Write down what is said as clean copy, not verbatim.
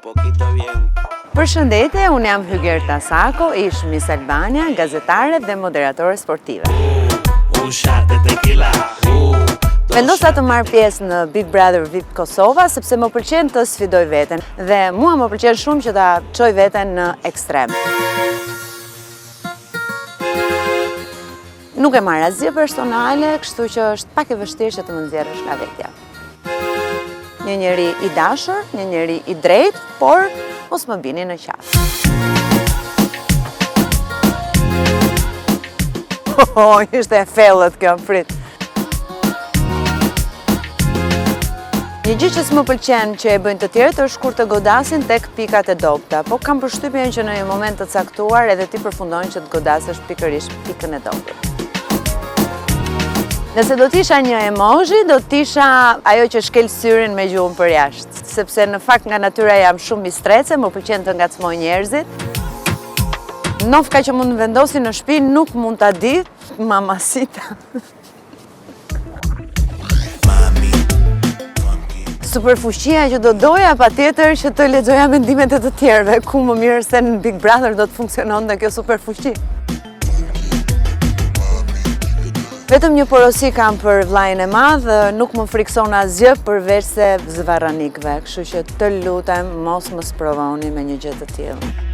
poquito bien. Përshëndetje, unë jam Hygerta Sako, ish Miss Albania, gazetare dhe moderatore sportive. Un shot de tequila. Vendosa të marr pjesë në Big Brother VIP Kosova sepse më pëlqen të sfidoj veten dhe mua më pëlqen shumë që ta çoj veten në ekstrem. Nuk e marr asgjë personale, kështu që është pak e vështirë që të më nxjerrësh nga vetja. Një njeri i dashur, një njeri i drejtë, por mos më bini në qafë. Ishte e fellët kjo, prit. Një gjë që s'më pëlqen që e bëjnë të tjerët është kur të godasin tek pikat e dobta, po kam përshtypjen që në një moment të caktuar edhe ti përfundon që të godasësh pikërisht pikën e dobët. Nëse do t'isha një emoji, do t'isha ajo që shkel syrin me gjuhën për jashtë, sepse në fakt nga natyra jam shumë mistrece, më pëlqen të ngacmoj njerëzit. Nofka që mund të vendosi në shtëpi nuk mund ta di, mamacita. Superfuqia që do doja patjetër që të lexoja mendimet e të tjerëve, ku më mirë se në Big Brother do të funksiononte kjo superfuqi. Vetëm një porosi kam për vllajën e madh, nuk më frikson asgjë përveç se zvarranikëve, kështu që të lutem mos më sprovoni me një gjë të tillë.